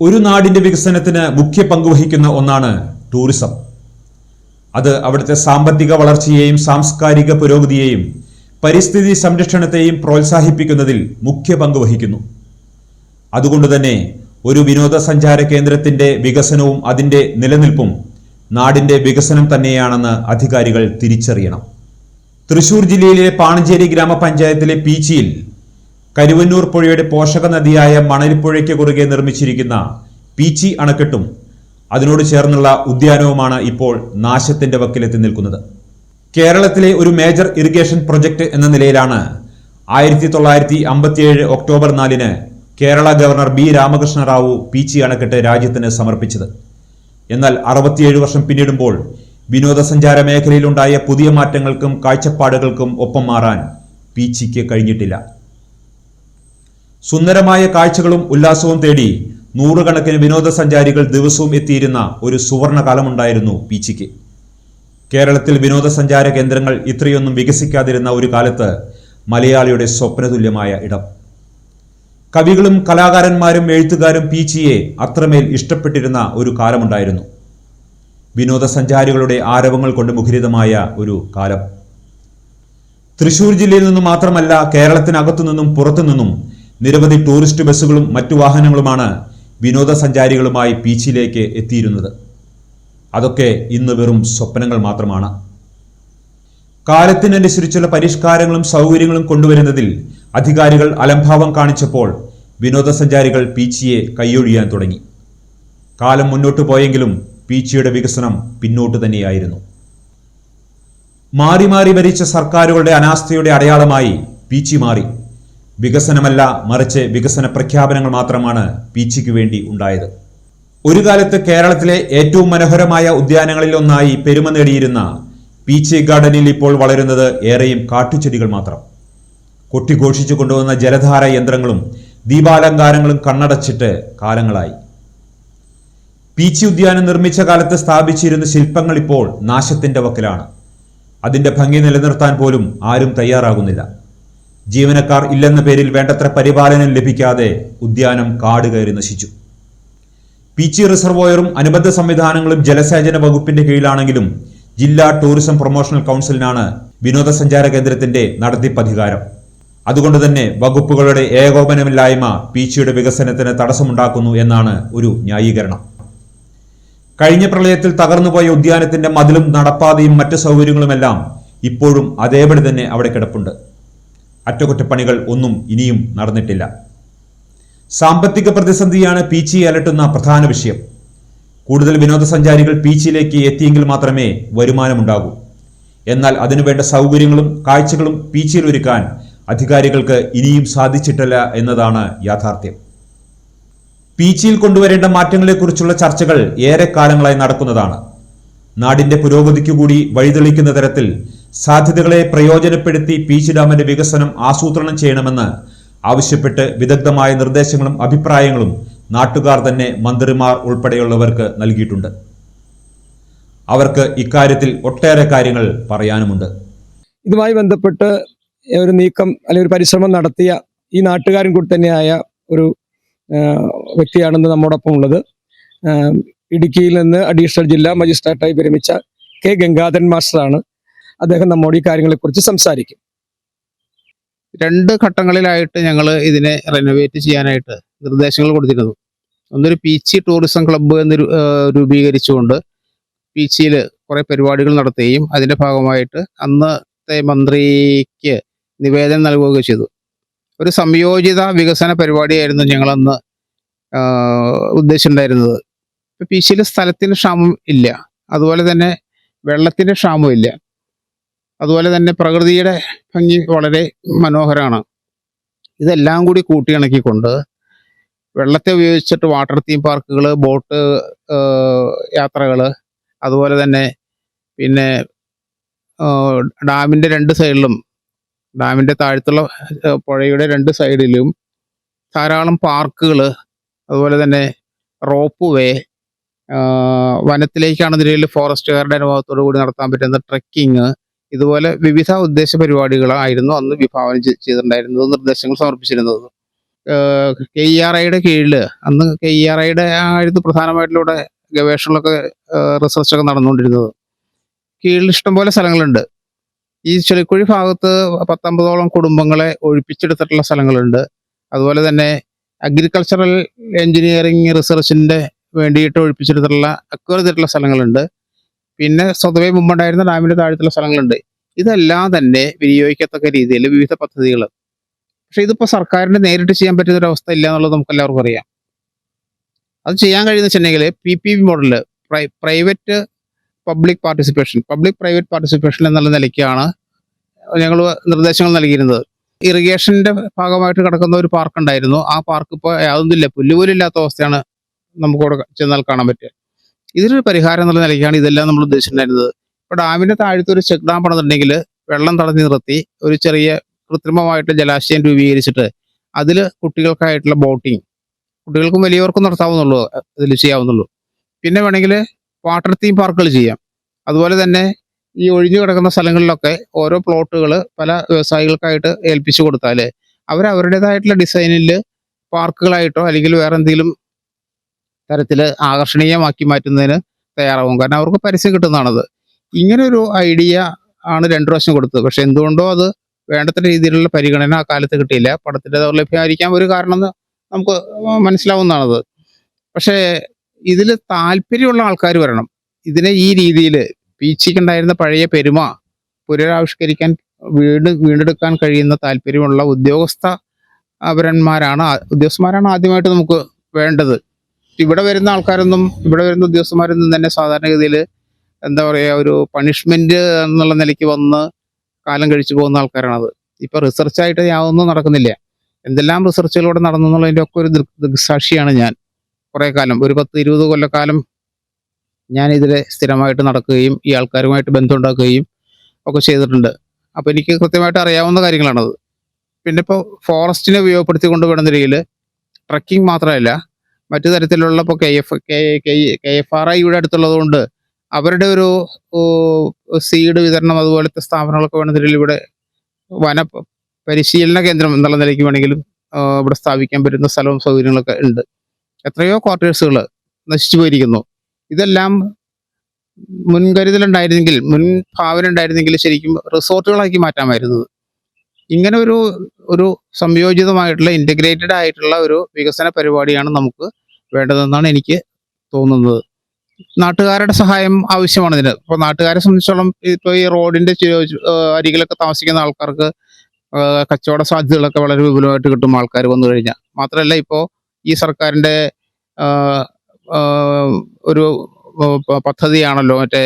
ഒരു നാടിന്റെ വികസനത്തിന് മുഖ്യ പങ്കുവഹിക്കുന്ന ഒന്നാണ് ടൂറിസം. അത് അവിടുത്തെ സാമ്പത്തിക വളർച്ചയെയും സാംസ്കാരിക പുരോഗതിയെയും പരിസ്ഥിതി സംരക്ഷണത്തെയും പ്രോത്സാഹിപ്പിക്കുന്നതിൽ മുഖ്യ പങ്കുവഹിക്കുന്നു. അതുകൊണ്ട് തന്നെ ഒരു വിനോദസഞ്ചാര കേന്ദ്രത്തിന്റെ വികസനവും അതിന്റെ നിലനിൽപ്പും നാടിന്റെ വികസനം തന്നെയാണെന്ന് അധികാരികൾ തിരിച്ചറിയണം. തൃശൂർ ജില്ലയിലെ പാണഞ്ചേരി ഗ്രാമപഞ്ചായത്തിലെ പീച്ചിയിൽ കരുവന്നൂർ പുഴയുടെ പോഷക നദിയായ മണലിപ്പുഴയ്ക്ക് കുറുകെ നിർമ്മിച്ചിരിക്കുന്ന പീച്ചി അണക്കെട്ടും അതിനോട് ചേർന്നുള്ള ഉദ്യാനവുമാണ് ഇപ്പോൾ നാശത്തിന്റെ വക്കിലെത്തി നിൽക്കുന്നത്. കേരളത്തിലെ ഒരു മേജർ ഇറിഗേഷൻ പ്രൊജക്ട് എന്ന നിലയിലാണ് 1957 October 4 Kerala governor B Ramakrishna Rao Peechi അണക്കെട്ട് രാജ്യത്തിന് സമർപ്പിച്ചത്. എന്നാൽ 67 വർഷം പിന്നിടുമ്പോൾ വിനോദസഞ്ചാര മേഖലയിലുണ്ടായ പുതിയ മാറ്റങ്ങൾക്കും കാഴ്ചപ്പാടുകൾക്കും ഒപ്പം മാറാൻ പീച്ചിക്ക് കഴിഞ്ഞിട്ടില്ല. സുന്ദരമായ കാഴ്ചകളും ഉല്ലാസവും തേടി നൂറുകണക്കിന് വിനോദസഞ്ചാരികൾ ദിവസവും എത്തിയിരുന്ന ഒരു സുവർണ കാലമുണ്ടായിരുന്നു പീച്ചിക്ക്. കേരളത്തിൽ വിനോദസഞ്ചാര കേന്ദ്രങ്ങൾ ഇത്രയൊന്നും വികസിക്കാതിരുന്ന ഒരു കാലത്ത് മലയാളിയുടെ സ്വപ്നതുല്യമായ ഇടം. കവികളും കലാകാരന്മാരും എഴുത്തുകാരും പീച്ചിയെ അത്രമേൽ ഇഷ്ടപ്പെട്ടിരുന്ന ഒരു കാലമുണ്ടായിരുന്നു. വിനോദസഞ്ചാരികളുടെ ആരവങ്ങൾ കൊണ്ട് മുഖരിതമായ ഒരു കാലം. തൃശൂർ ജില്ലയിൽ നിന്നും മാത്രമല്ല, കേരളത്തിനകത്തു നിന്നും പുറത്തു നിന്നും നിരവധി ടൂറിസ്റ്റ് ബസ്സുകളും മറ്റു വാഹനങ്ങളുമാണ് വിനോദസഞ്ചാരികളുമായി പീച്ചിലേക്ക് എത്തിയിരുന്നത്. അതൊക്കെ ഇന്ന് വെറും സ്വപ്നങ്ങൾ മാത്രമാണ്. കാലത്തിനനുസരിച്ചുള്ള പരിഷ്കാരങ്ങളും സൗകര്യങ്ങളും കൊണ്ടുവരുന്നതിൽ അധികാരികൾ അലംഭാവം കാണിച്ചപ്പോൾ വിനോദസഞ്ചാരികൾ പീച്ചിയെ കൈയൊഴിയാൻ തുടങ്ങി. കാലം മുന്നോട്ടു പോയെങ്കിലും പീച്ചിയുടെ വികസനം പിന്നോട്ട് തന്നെയായിരുന്നു. മാറി മാറി ഭരിച്ച സർക്കാരുകളുടെ അനാസ്ഥയുടെ അടയാളമായി പീച്ചി മാറി. വികസനമല്ല, മറിച്ച് വികസന പ്രഖ്യാപനങ്ങൾ മാത്രമാണ് പീച്ചിക്ക് വേണ്ടി ഉണ്ടായത്. ഒരു കാലത്ത് കേരളത്തിലെ ഏറ്റവും മനോഹരമായ ഉദ്യാനങ്ങളിൽ ഒന്നായി പെരുമ നേടിയിരുന്ന പീച്ചി ഗാർഡനിൽ ഇപ്പോൾ വളരുന്നത് ഏറെയും കാട്ടുചെടികൾ മാത്രം. കൊട്ടിഘോഷിച്ചു കൊണ്ടുവന്ന ജലധാര യന്ത്രങ്ങളും ദീപാലങ്കാരങ്ങളും കണ്ണടച്ചിട്ട് കാലങ്ങളായി. പീച്ചി ഉദ്യാനം നിർമ്മിച്ച കാലത്ത് സ്ഥാപിച്ചിരുന്ന ശില്പങ്ങൾ ഇപ്പോൾ നാശത്തിന്റെ വക്കിലാണ്. അതിന്റെ ഭംഗി നിലനിർത്താൻ പോലും ആരും തയ്യാറാകുന്നില്ല. ജീവനക്കാർ ഇല്ലെന്ന പേരിൽ വേണ്ടത്ര പരിപാലനം ലഭിക്കാതെ ഉദ്യാനം കാട് കയറി നശിച്ചു. പീച്ചി റിസർവോയറും അനുബന്ധ സംവിധാനങ്ങളും ജലസേചന വകുപ്പിന്റെ കീഴിലാണെങ്കിലും ജില്ലാ ടൂറിസം പ്രൊമോഷണൽ കൗൺസിലിനാണ് വിനോദസഞ്ചാര കേന്ദ്രത്തിന്റെ നടത്തിപ്പധികാരം. അതുകൊണ്ട് തന്നെ വകുപ്പുകളുടെ ഏകോപനമില്ലായ്മ പീച്ചിയുടെ വികസനത്തിന് തടസ്സമുണ്ടാക്കുന്നു എന്നാണ് ഒരു ന്യായീകരണം. കഴിഞ്ഞ പ്രളയത്തിൽ തകർന്നുപോയ ഉദ്യാനത്തിന്റെ മതിലും നടപ്പാതയും മറ്റു സൗകര്യങ്ങളുമെല്ലാം ഇപ്പോഴും അതേപടി തന്നെ അവിടെ കിടപ്പുണ്ട്. അറ്റകുറ്റപ്പണികൾ ഒന്നും ഇനിയും നടന്നിട്ടില്ല. സാമ്പത്തിക പ്രതിസന്ധിയാണ് പീച്ചിയെ അലട്ടുന്ന പ്രധാന വിഷയം. കൂടുതൽ വിനോദസഞ്ചാരികൾ പീച്ചിയിലേക്ക് എത്തിയെങ്കിൽ മാത്രമേ വരുമാനമുണ്ടാകൂ. എന്നാൽ അതിനുവേണ്ട സൗകര്യങ്ങളും കാഴ്ചകളും പീച്ചിയിൽ ഒരുക്കാൻ അധികാരികൾക്ക് ഇനിയും സാധിച്ചിട്ടില്ല എന്നതാണ് യാഥാർത്ഥ്യം. പീച്ചിയിൽ കൊണ്ടുവരേണ്ട മാറ്റങ്ങളെക്കുറിച്ചുള്ള ചർച്ചകൾ ഏറെ കാലങ്ങളായി നടക്കുന്നതാണ്. നാടിന്റെ പുരോഗതിക്കു കൂടി വഴിതെളിക്കുന്ന തരത്തിൽ സാധ്യതകളെ പ്രയോജനപ്പെടുത്തി പീച്ചി ഡാമിന്റെ വികസനം ആസൂത്രണം ചെയ്യണമെന്ന് ആവശ്യപ്പെട്ട് വിദഗ്ധമായ നിർദ്ദേശങ്ങളും അഭിപ്രായങ്ങളും നാട്ടുകാർ തന്നെ മന്ത്രിമാർ ഉൾപ്പെടെയുള്ളവർക്ക് നൽകിയിട്ടുണ്ട്. അവർക്ക് ഇക്കാര്യത്തിൽ ഒട്ടേറെ കാര്യങ്ങൾ പറയാനുമുണ്ട്. ഇതുമായി ബന്ധപ്പെട്ട് ഒരു നീക്കം അല്ലെങ്കിൽ ഒരു പരിശ്രമം നടത്തിയ ഈ നാട്ടുകാരൻ കൂടി തന്നെയായ ഒരു വ്യക്തിയാണെന്ന് നമ്മോടൊപ്പം ഉള്ളത്. ഇടുക്കിയിൽ നിന്ന് അഡീഷണൽ ജില്ലാ മജിസ്ട്രേറ്റായി വിരമിച്ച കെ ഗംഗാധരൻ മാസ്റ്ററാണ്. അദ്ദേഹം നമ്മോട് ഈ കാര്യങ്ങളെക്കുറിച്ച് സംസാരിക്കും. 2 ഘട്ടങ്ങളിലായിട്ട് ഞങ്ങൾ ഇതിനെ റെനോവേറ്റ് ചെയ്യാനായിട്ട് നിർദ്ദേശങ്ങൾ കൊടുത്തിരുന്നു. ഒന്നൊരു പീച്ചി ടൂറിസം ക്ലബ്ബ് എന്ന് രൂപീകരിച്ചുകൊണ്ട് പീച്ചിയിൽ കുറേ പരിപാടികൾ നടത്തുകയും അതിൻ്റെ ഭാഗമായിട്ട് അന്നത്തെ മന്ത്രിക്ക് നിവേദനം നൽകുകയും ചെയ്തു. ഒരു സംയോജിത വികസന പരിപാടിയായിരുന്നു ഞങ്ങളന്ന് ഉദ്ദേശിച്ചിട്ടുണ്ടായിരുന്നത്. ഇപ്പോൾ പീച്ചിയിൽ സ്ഥലത്തിന് ക്ഷാമം ഇല്ല, അതുപോലെ തന്നെ വെള്ളത്തിൻ്റെ ക്ഷാമം ഇല്ല, അതുപോലെ തന്നെ പ്രകൃതിയുടെ ഭംഗി വളരെ മനോഹരമാണ്. ഇതെല്ലാം കൂടി കൂട്ടിയിണക്കിക്കൊണ്ട് വെള്ളത്തെ ഉപയോഗിച്ചിട്ട് വാട്ടർ തീം പാർക്കുകൾ, ബോട്ട് യാത്രകൾ, അതുപോലെ തന്നെ പിന്നെ ഡാമിൻ്റെ 2 സൈഡിലും, ഡാമിൻ്റെ താഴത്തുള്ള പുഴയുടെ 2 സൈഡിലും ധാരാളം പാർക്കുകൾ, അതുപോലെ തന്നെ റോപ്പ് വേ, വനത്തിലേക്കാണെന്നുണ്ടെങ്കിൽ ഫോറസ്റ്റുകാരുടെ അനുഭവത്തോടു കൂടി നടത്താൻ പറ്റുന്ന ട്രെക്കിങ്, ഇതുപോലെ വിവിധ ഉദ്ദേശ പരിപാടികളായിരുന്നു അന്ന് വിഭാവനം ചെയ്തിട്ടുണ്ടായിരുന്നത്, നിർദ്ദേശങ്ങൾ സമർപ്പിച്ചിരുന്നത്. KERIയുടെ കീഴിൽ അന്ന് KERIയുടെ ആയിരുന്നു പ്രധാനമായിട്ടുള്ള ഗവേഷണങ്ങളൊക്കെ റിസർച്ചൊക്കെ നടന്നുകൊണ്ടിരുന്നത്. കീഴിൽ ഇഷ്ടംപോലെ സ്ഥലങ്ങളുണ്ട്. ഈ ചെളിക്കുഴി ഭാഗത്ത് 19ഓളം കുടുംബങ്ങളെ ഒഴിപ്പിച്ചെടുത്തിട്ടുള്ള സ്ഥലങ്ങളുണ്ട്. അതുപോലെ തന്നെ അഗ്രികൾച്ചറൽ എഞ്ചിനീയറിംഗ് റിസർച്ചിൻ്റെ വേണ്ടിയിട്ട് ഒഴിപ്പിച്ചെടുത്തിട്ടുള്ള അക്വയർ ചെയ്തിട്ടുള്ള സ്ഥലങ്ങളുണ്ട്. പിന്നെ സ്വതവേ മുമ്പുണ്ടായിരുന്ന ഡാമിൻ്റെ താഴത്തുള്ള സ്ഥലങ്ങളുണ്ട്. ഇതെല്ലാം തന്നെ വിനിയോഗിക്കത്തക്ക രീതിയിൽ വിവിധ പദ്ധതികൾ. പക്ഷേ ഇതിപ്പോൾ സർക്കാരിന് നേരിട്ട് ചെയ്യാൻ പറ്റുന്ന ഒരു അവസ്ഥ ഇല്ല എന്നുള്ളത് നമുക്ക് എല്ലാവർക്കും അറിയാം. അത് ചെയ്യാൻ കഴിയുന്ന വെച്ചിട്ടുണ്ടെങ്കിൽ PPP model, private public private participation എന്നുള്ള നിലയ്ക്കാണ് ഞങ്ങൾ നിർദ്ദേശങ്ങൾ നൽകിയിരുന്നത്. ഇറിഗേഷൻ്റെ ഭാഗമായിട്ട് കിടക്കുന്ന ഒരു പാർക്ക് ഉണ്ടായിരുന്നു. ആ പാർക്ക് ഇപ്പോൾ യാതൊന്നുമില്ല, പുല്ലുപോലും ഇല്ലാത്ത അവസ്ഥയാണ് നമുക്കിവിടെ ചെന്നാൽ കാണാൻ പറ്റുക. ഇതിനൊരു പരിഹാരം എന്നുള്ള നിലയ്ക്കാണ് ഇതെല്ലാം നമ്മൾ ഉദ്ദേശിച്ചിട്ടുണ്ടായിരുന്നത്. ഇപ്പോൾ ഡാമിൻ്റെ താഴത്ത് ഒരു ചെക്ക് ഡാം പണിതുണ്ടെങ്കിൽ വെള്ളം തടഞ്ഞു നിർത്തി ഒരു ചെറിയ കൃത്രിമമായിട്ട് ജലാശയം രൂപീകരിച്ചിട്ട് അതിൽ കുട്ടികൾക്കായിട്ടുള്ള ബോട്ടിങ്, കുട്ടികൾക്കും വലിയവർക്കും നടത്താവുന്നുള്ളൂ, അതിൽ ചെയ്യാവുന്നുള്ളൂ. പിന്നെ വേണമെങ്കിൽ വാട്ടർ തീം പാർക്കുകൾ ചെയ്യാം. അതുപോലെ തന്നെ ഈ ഒഴിഞ്ഞു കിടക്കുന്ന സ്ഥലങ്ങളിലൊക്കെ ഓരോ പ്ലോട്ടുകൾ പല വ്യവസായികൾക്കായിട്ട് ഏൽപ്പിച്ചു കൊടുത്താൽ അവരുടേതായിട്ടുള്ള ഡിസൈനിൽ പാർക്കുകളായിട്ടോ അല്ലെങ്കിൽ വേറെ എന്തെങ്കിലും തരത്തിൽ ആകർഷണീയമാക്കി മാറ്റുന്നതിന് തയ്യാറാവും. കാരണം അവർക്ക് പരസ്യം കിട്ടുന്നതാണത്. ഇങ്ങനൊരു ഐഡിയ ആണ് 2 പ്രാവശ്യം കൊടുത്തത്. പക്ഷെ എന്തുകൊണ്ടോ അത് വേണ്ടത്ര രീതിയിലുള്ള പരിഗണന ആ കാലത്ത് കിട്ടിയില്ല. പണത്തിൻ്റെ ദൗർലഭ്യമായിരിക്കാം ഒരു കാരണം എന്ന് നമുക്ക് മനസ്സിലാവുന്നതാണത്. പക്ഷേ ഇതിൽ താല്പര്യമുള്ള ആൾക്കാർ വരണം. ഇതിനെ ഈ രീതിയിൽ പീച്ചിക്കുണ്ടായിരുന്ന പഴയ പെരുമ പുനരാവിഷ്കരിക്കാൻ വീണ്ടെടുക്കാൻ കഴിയുന്ന താല്പര്യമുള്ള ഉദ്യോഗസ്ഥന്മാരാണ് ആദ്യമായിട്ട് നമുക്ക് വേണ്ടത്. ഇവിടെ വരുന്ന ഉദ്യോഗസ്ഥന്മാരൊന്നും തന്നെ സാധാരണഗതിയിൽ എന്താ പറയുക, ഒരു പണിഷ്മെന്റ് എന്നുള്ള നിലയ്ക്ക് വന്ന് കാലം കഴിച്ചു പോകുന്ന ആൾക്കാരാണത്. ഇപ്പൊ റിസർച്ചായിട്ട് യാതൊന്നും നടക്കുന്നില്ല. എന്തെല്ലാം റിസർച്ചുകളിലൂടെ നടന്നു എന്നുള്ളതിൻ്റെ ഒക്കെ ഒരു ദൃക്സാക്ഷിയാണ് ഞാൻ. കുറേ കാലം, ഒരു 10-20 കൊല്ലക്കാലം ഞാൻ ഇതിലെ സ്ഥിരമായിട്ട് നടക്കുകയും ഈ ആൾക്കാരുമായിട്ട് ബന്ധമുണ്ടാക്കുകയും ഒക്കെ ചെയ്തിട്ടുണ്ട്. അപ്പോൾ എനിക്ക് കൃത്യമായിട്ട് അറിയാവുന്ന കാര്യങ്ങളാണത്. പിന്നെ ഇപ്പോൾ ഫോറസ്റ്റിനെ ഉപയോഗപ്പെടുത്തിക്കൊണ്ട് വേണ്ട നിലയിൽ ട്രക്കിംഗ് മാത്രമല്ല, മറ്റു തരത്തിലുള്ള ഇപ്പോൾ KFRI ഇവിടെ അടുത്തുള്ളത് കൊണ്ട് അവരുടെ ഒരു സീഡ് വിതരണം അതുപോലത്തെ സ്ഥാപനങ്ങളൊക്കെ വേണ്ട നിലയിൽ ഇവിടെ വന പരിശീലന കേന്ദ്രം എന്നുള്ള നിലയ്ക്ക് വേണമെങ്കിലും ഇവിടെ സ്ഥാപിക്കാൻ പറ്റുന്ന സ്ഥലവും സൗകര്യങ്ങളൊക്കെ ഉണ്ട്. എത്രയോ ക്വാർട്ടേഴ്സുകൾ നശിച്ചു പോയിരിക്കുന്നു. ഇതെല്ലാം മുൻകരുതലുണ്ടായിരുന്നെങ്കിൽ, മുൻഭാവന ഉണ്ടായിരുന്നെങ്കിൽ ശരിക്കും റിസോർട്ടുകളാക്കി മാറ്റാമായിരുന്നു. ഇങ്ങനെ ഒരു സംയോജിതമായിട്ടുള്ള ഇൻ്റഗ്രേറ്റഡ് ആയിട്ടുള്ള ഒരു വികസന പരിപാടിയാണ് നമുക്ക് വേണ്ടതെന്നാണ് എനിക്ക് തോന്നുന്നത്. നാട്ടുകാരുടെ സഹായം ആവശ്യമാണ് ഇതിന്. ഇപ്പോൾ നാട്ടുകാരെ സംബന്ധിച്ചോളം ഇപ്പോൾ ഈ റോഡിൻ്റെ അരികിലൊക്കെ താമസിക്കുന്ന ആൾക്കാർക്ക് കച്ചവട സാധ്യതകളൊക്കെ വളരെ വിപുലമായിട്ട് കിട്ടും ആൾക്കാർ വന്നു കഴിഞ്ഞാൽ. മാത്രമല്ല ഇപ്പോൾ ഈ സർക്കാരിൻ്റെ ഒരു പദ്ധതിയാണല്ലോ മറ്റേ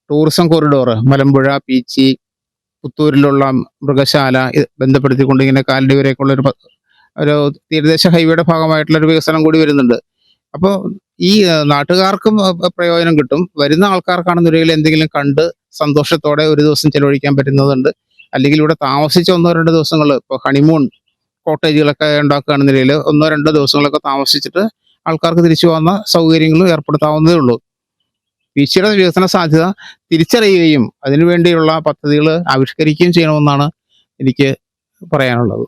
ടൂറിസം കോറിഡോർ, മലമ്പുഴ, പീച്ചി, പുത്തൂരിലുള്ള മൃഗശാല ബന്ധപ്പെടുത്തിക്കൊണ്ട് ഇങ്ങനെ കാലടി വരെയൊക്കെയുള്ള ഒരു തീരദേശ ഹൈവേയുടെ ഭാഗമായിട്ടുള്ളൊരു വികസനം കൂടി വരുന്നുണ്ട്. അപ്പോൾ ഈ നാട്ടുകാർക്കും പ്രയോജനം കിട്ടും. വരുന്ന ആൾക്കാർക്കാണെന്നുണ്ടെങ്കിൽ എന്തെങ്കിലും കണ്ട് സന്തോഷത്തോടെ ഒരു ദിവസം ചെലവഴിക്കാൻ പറ്റുന്നതുണ്ട്. അല്ലെങ്കിൽ ഇവിടെ താമസിച്ച് 1-2 ദിവസങ്ങൾ, ഇപ്പോൾ ഹണിമൂൺ കോട്ടേജുകളൊക്കെ ഉണ്ടാക്കുകയാണെന്നുണ്ടെങ്കിൽ 1-2 ദിവസങ്ങളൊക്കെ താമസിച്ചിട്ട് ആൾക്കാർക്ക് തിരിച്ചു പോകുന്ന സൗകര്യങ്ങളും ഏർപ്പെടുത്താവുന്നതേ ഉള്ളൂ. പീച്ചിയുടെ വികസന സാധ്യത തിരിച്ചറിയുകയും അതിനുവേണ്ടിയുള്ള പദ്ധതികൾ ആവിഷ്കരിക്കുകയും ചെയ്യണമെന്നാണ് എനിക്ക് പറയാനുള്ളത്.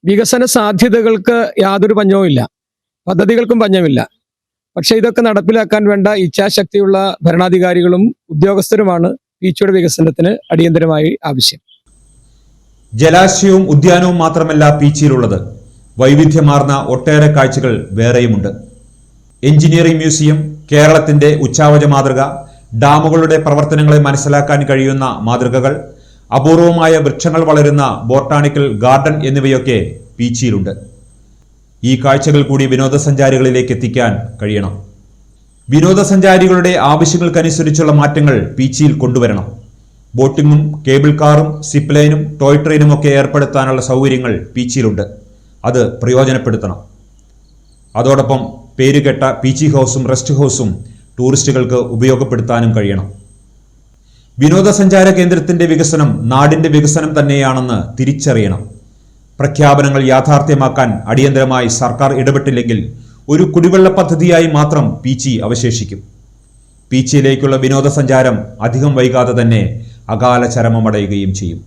വികസന സാധ്യതകൾക്ക് യാതൊരു പഞ്ഞവുമില്ല, പദ്ധതികൾക്കും പഞ്ഞമില്ല. പക്ഷേ ഇതൊക്കെ നടപ്പിലാക്കാൻ വേണ്ട ഇച്ഛാശക്തിയുള്ള ഭരണാധികാരികളും ഉദ്യോഗസ്ഥരുമാണ് പീച്ചിയുടെ വികസനത്തിന് അടിയന്തരമായി ആവശ്യം. ജലാശയവും ഉദ്യാനവും മാത്രമല്ല പീച്ചിയിലുള്ളത്, വൈവിധ്യമാർന്ന ഒട്ടേറെ കാഴ്ചകൾ വേറെയുമുണ്ട്. എഞ്ചിനീയറിംഗ് മ്യൂസിയം, കേരളത്തിന്റെ ഉച്ചാവച മാതൃക, ഡാമുകളുടെ പ്രവർത്തനങ്ങളെ മനസ്സിലാക്കാൻ കഴിയുന്ന മാതൃകകൾ, അപൂർവമായ വൃക്ഷങ്ങൾ വളരുന്ന ബോട്ടാണിക്കൽ ഗാർഡൻ എന്നിവയൊക്കെ പീച്ചിയിലുണ്ട്. ഈ കാഴ്ചകൾ കൂടി വിനോദസഞ്ചാരികളിലേക്ക് എത്തിക്കാൻ കഴിയണം. വിനോദസഞ്ചാരികളുടെ ആവശ്യങ്ങൾക്കനുസരിച്ചുള്ള മാറ്റങ്ങൾ പീച്ചിയിൽ കൊണ്ടുവരണം. ബോട്ടിങ്ങും കേബിൾ കാറും സിപ്പ് ലൈനും ടോയ് ട്രെയിനും ഒക്കെ ഏർപ്പെടുത്താനുള്ള സൗകര്യങ്ങൾ പീച്ചിയിലുണ്ട്. അത് പ്രയോജനപ്പെടുത്തണം. അതോടൊപ്പം പേരുകെട്ട പീച്ചി ഹൗസും റെസ്റ്റ് ഹൗസും ടൂറിസ്റ്റുകൾക്ക് ഉപയോഗപ്പെടുത്താനും കഴിയണം. വിനോദസഞ്ചാര കേന്ദ്രത്തിന്റെ വികസനം നാടിന്റെ വികസനം തന്നെയാണെന്ന് തിരിച്ചറിയണം. പ്രഖ്യാപനങ്ങൾ യാഥാർത്ഥ്യമാക്കാൻ അടിയന്തരമായി സർക്കാർ ഇടപെട്ടില്ലെങ്കിൽ ഒരു കുടിവെള്ള പദ്ധതിയായി മാത്രം പീച്ചി അവശേഷിക്കും. പീച്ചിയിലേക്കുള്ള വിനോദസഞ്ചാരം അധികം വൈകാതെ തന്നെ അകാല ചരമമടയുകയും ചെയ്യും.